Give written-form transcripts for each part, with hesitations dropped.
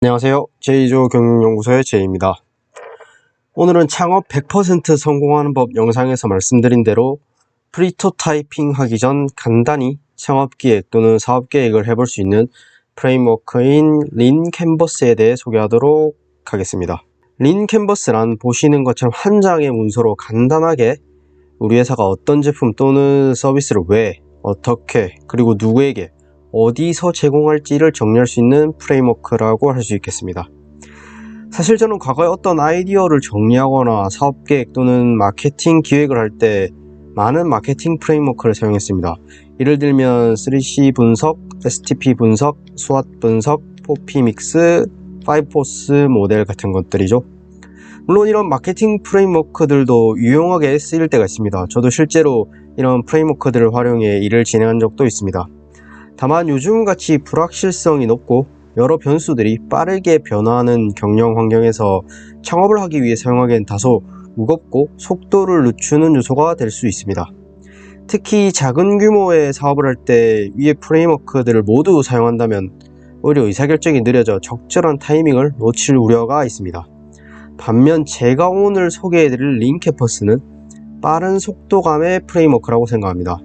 안녕하세요. 제이조 경영연구소의 제이입니다. 오늘은 창업 100% 성공하는 법 영상에서 말씀드린 대로 프리토타이핑 하기 전 간단히 창업기획 또는 사업계획을 해볼 수 있는 프레임워크인 린 캔버스에 대해 소개하도록 하겠습니다. 린 캔버스란 보시는 것처럼 한 장의 문서로 간단하게 우리 회사가 어떤 제품 또는 서비스를 왜, 어떻게, 그리고 누구에게 어디서 제공할지를 정리할 수 있는 프레임워크라고 할 수 있겠습니다. 사실 저는 과거에 어떤 아이디어를 정리하거나 사업계획 또는 마케팅 기획을 할 때 많은 마케팅 프레임워크를 사용했습니다. 예를 들면 3C 분석, STP 분석, SWOT 분석, 4P 믹스, 5포스 모델 같은 것들이죠. 물론 이런 마케팅 프레임워크들도 유용하게 쓰일 때가 있습니다. 저도 실제로 이런 프레임워크들을 활용해 일을 진행한 적도 있습니다. 다만 요즘같이 불확실성이 높고 여러 변수들이 빠르게 변화하는 경영 환경에서 창업을 하기 위해 사용하기엔 다소 무겁고 속도를 늦추는 요소가 될 수 있습니다. 특히 작은 규모의 사업을 할 때 위의 프레임워크들을 모두 사용한다면 오히려 의사결정이 느려져 적절한 타이밍을 놓칠 우려가 있습니다. 반면 제가 오늘 소개해드릴 린 캔버스는 빠른 속도감의 프레임워크라고 생각합니다.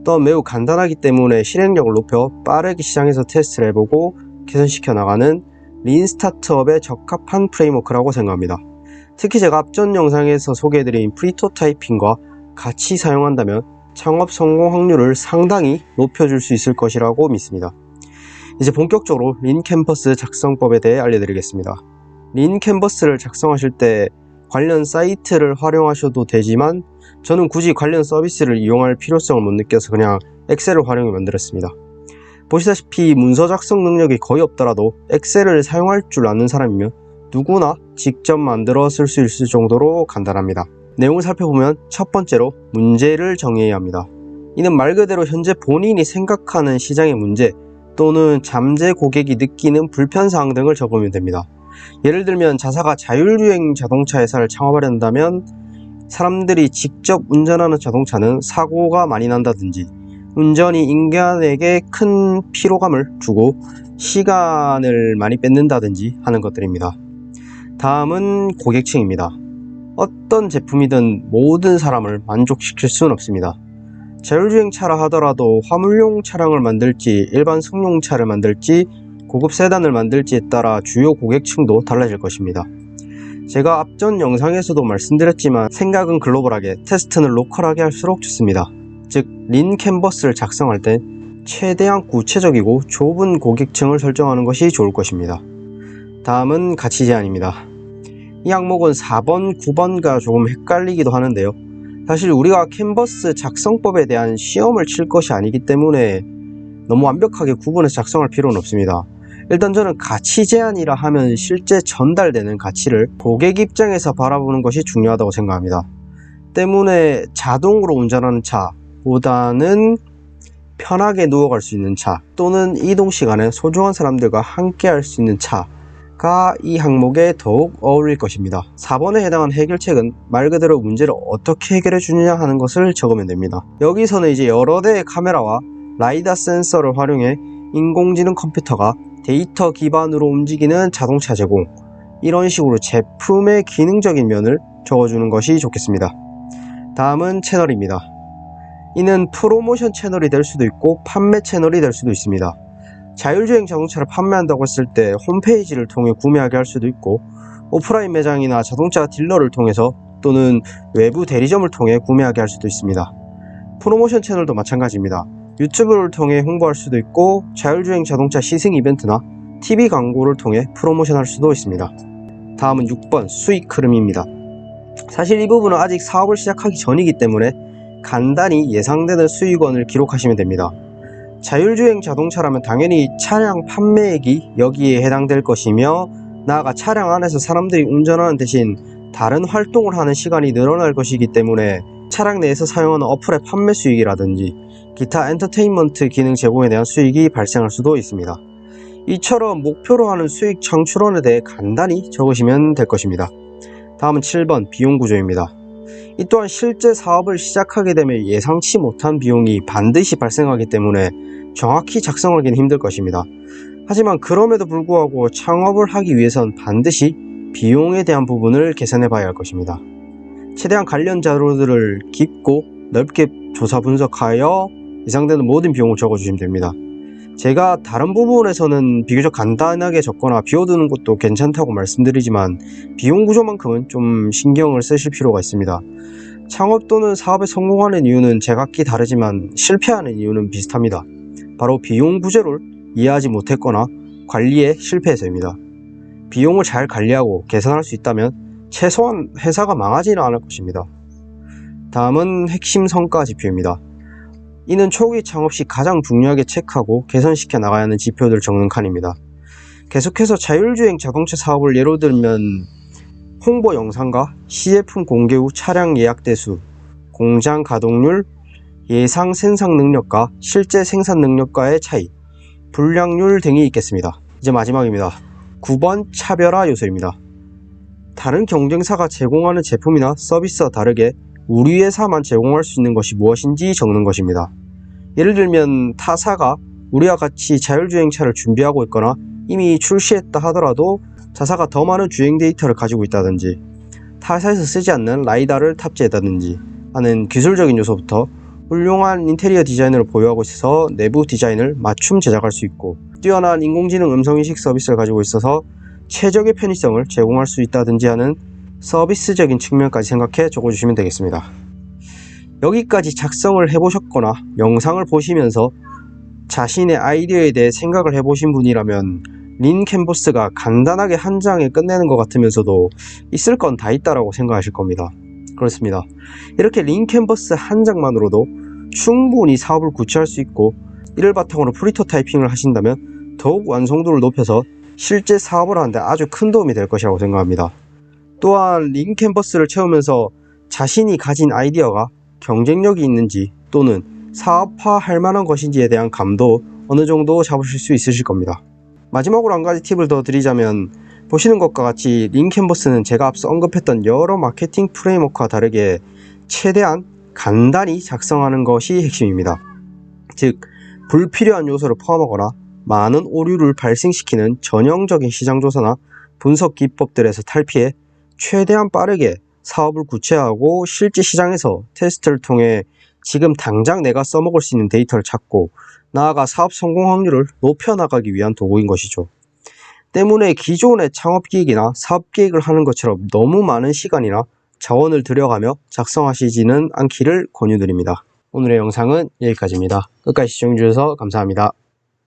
또한 매우 간단하기 때문에 실행력을 높여 빠르게 시장에서 테스트를 해보고 개선시켜 나가는 린 스타트업에 적합한 프레임워크라고 생각합니다. 특히 제가 앞전 영상에서 소개해드린 프리토타이핑과 같이 사용한다면 창업 성공 확률을 상당히 높여줄 수 있을 것이라고 믿습니다. 이제 본격적으로 린 캔버스 작성법에 대해 알려드리겠습니다. 린 캔버스를 작성하실 때 관련 사이트를 활용하셔도 되지만 저는 굳이 관련 서비스를 이용할 필요성을 못 느껴서 그냥 엑셀을 활용해 만들었습니다. 보시다시피 문서 작성 능력이 거의 없더라도 엑셀을 사용할 줄 아는 사람이면 누구나 직접 만들어 쓸 수 있을 정도로 간단합니다. 내용을 살펴보면 첫 번째로 문제를 정해야 합니다. 이는 말 그대로 현재 본인이 생각하는 시장의 문제 또는 잠재 고객이 느끼는 불편사항 등을 적으면 됩니다. 예를 들면 자사가 자율주행 자동차 회사를 창업하려 한다면 사람들이 직접 운전하는 자동차는 사고가 많이 난다든지 운전이 인간에게 큰 피로감을 주고 시간을 많이 뺏는다든지 하는 것들입니다. 다음은 고객층입니다. 어떤 제품이든 모든 사람을 만족시킬 수는 없습니다. 자율주행차라 하더라도 화물용 차량을 만들지 일반 승용차를 만들지 고급 세단을 만들지에 따라 주요 고객층도 달라질 것입니다. 제가 앞전 영상에서도 말씀드렸지만 생각은 글로벌하게 테스트는 로컬하게 할수록 좋습니다. 즉 린 캔버스를 작성할 땐 최대한 구체적이고 좁은 고객층을 설정하는 것이 좋을 것입니다. 다음은 가치 제한입니다. 이 항목은 4번, 9번과 조금 헷갈리기도 하는데요. 사실 우리가 캔버스 작성법에 대한 시험을 칠 것이 아니기 때문에 너무 완벽하게 구분해서 작성할 필요는 없습니다. 일단 저는 가치 제한이라 하면 실제 전달되는 가치를 고객 입장에서 바라보는 것이 중요하다고 생각합니다. 때문에 자동으로 운전하는 차보다는 편하게 누워갈 수 있는 차 또는 이동 시간에 소중한 사람들과 함께 할 수 있는 차가 이 항목에 더욱 어울릴 것입니다. 4번에 해당하는 해결책은 말 그대로 문제를 어떻게 해결해 주느냐 하는 것을 적으면 됩니다. 여기서는 이제 여러 대의 카메라와 라이다 센서를 활용해 인공지능 컴퓨터가 데이터 기반으로 움직이는 자동차 제공, 이런 식으로 제품의 기능적인 면을 적어주는 것이 좋겠습니다. 다음은 채널입니다. 이는 프로모션 채널이 될 수도 있고 판매 채널이 될 수도 있습니다. 자율주행 자동차를 판매한다고 했을 때 홈페이지를 통해 구매하게 할 수도 있고 오프라인 매장이나 자동차 딜러를 통해서 또는 외부 대리점을 통해 구매하게 할 수도 있습니다. 프로모션 채널도 마찬가지입니다. 유튜브를 통해 홍보할 수도 있고 자율주행 자동차 시승 이벤트나 TV 광고를 통해 프로모션할 수도 있습니다. 다음은 6번 수익 흐름입니다. 사실 이 부분은 아직 사업을 시작하기 전이기 때문에 간단히 예상되는 수익원을 기록하시면 됩니다. 자율주행 자동차라면 당연히 차량 판매액이 여기에 해당될 것이며 나아가 차량 안에서 사람들이 운전하는 대신 다른 활동을 하는 시간이 늘어날 것이기 때문에 차량 내에서 사용하는 어플의 판매 수익이라든지 기타 엔터테인먼트 기능 제공에 대한 수익이 발생할 수도 있습니다. 이처럼 목표로 하는 수익 창출원에 대해 간단히 적으시면 될 것입니다. 다음은 7번 비용 구조입니다. 이 또한 실제 사업을 시작하게 되면 예상치 못한 비용이 반드시 발생하기 때문에 정확히 작성하기는 힘들 것입니다. 하지만 그럼에도 불구하고 창업을 하기 위해선 반드시 비용에 대한 부분을 계산해 봐야 할 것입니다. 최대한 관련 자료들을 깊고 넓게 조사 분석하여 예상되는 모든 비용을 적어주시면 됩니다. 제가 다른 부분에서는 비교적 간단하게 적거나 비워두는 것도 괜찮다고 말씀드리지만 비용 구조만큼은 좀 신경을 쓰실 필요가 있습니다. 창업 또는 사업에 성공하는 이유는 제각기 다르지만 실패하는 이유는 비슷합니다. 바로 비용 구조를 이해하지 못했거나 관리에 실패해서입니다. 비용을 잘 관리하고 계산할 수 있다면 최소한 회사가 망하지는 않을 것입니다. 다음은 핵심 성과 지표입니다. 이는 초기 창업 시 가장 중요하게 체크하고 개선시켜 나가야 하는 지표들을 적는 칸입니다. 계속해서 자율주행 자동차 사업을 예로 들면 홍보 영상과 시제품 공개 후 차량 예약 대수, 공장 가동률, 예상 생산 능력과 실제 생산 능력과의 차이, 불량률 등이 있겠습니다. 이제 마지막입니다. 9번 차별화 요소입니다. 다른 경쟁사가 제공하는 제품이나 서비스와 다르게 우리 회사만 제공할 수 있는 것이 무엇인지 적는 것입니다. 예를 들면 타사가 우리와 같이 자율주행차를 준비하고 있거나 이미 출시했다 하더라도 자사가 더 많은 주행 데이터를 가지고 있다든지 타사에서 쓰지 않는 라이다를 탑재했다든지 하는 기술적인 요소부터 훌륭한 인테리어 디자인을 보유하고 있어서 내부 디자인을 맞춤 제작할 수 있고 뛰어난 인공지능 음성인식 서비스를 가지고 있어서 최적의 편의성을 제공할 수 있다든지 하는 서비스적인 측면까지 생각해 적어주시면 되겠습니다. 여기까지 작성을 해보셨거나 영상을 보시면서 자신의 아이디어에 대해 생각을 해보신 분이라면 린 캔버스가 간단하게 한 장에 끝내는 것 같으면서도 있을 건 다 있다라고 생각하실 겁니다. 그렇습니다. 이렇게 린 캔버스 한 장만으로도 충분히 사업을 구체할 수 있고 이를 바탕으로 프로토타이핑을 하신다면 더욱 완성도를 높여서 실제 사업을 하는데 아주 큰 도움이 될 것이라고 생각합니다. 또한 린 캔버스를 채우면서 자신이 가진 아이디어가 경쟁력이 있는지 또는 사업화할 만한 것인지에 대한 감도 어느 정도 잡으실 수 있으실 겁니다. 마지막으로 한 가지 팁을 더 드리자면 보시는 것과 같이 린 캔버스는 제가 앞서 언급했던 여러 마케팅 프레임워크와 다르게 최대한 간단히 작성하는 것이 핵심입니다. 즉 불필요한 요소를 포함하거나 많은 오류를 발생시키는 전형적인 시장조사나 분석 기법들에서 탈피해 최대한 빠르게 사업을 구체화하고 실제 시장에서 테스트를 통해 지금 당장 내가 써먹을 수 있는 데이터를 찾고 나아가 사업 성공 확률을 높여나가기 위한 도구인 것이죠. 때문에 기존의 창업기획이나 사업계획을 하는 것처럼 너무 많은 시간이나 자원을 들여가며 작성하시지는 않기를 권유드립니다. 오늘의 영상은 여기까지입니다. 끝까지 시청해주셔서 감사합니다.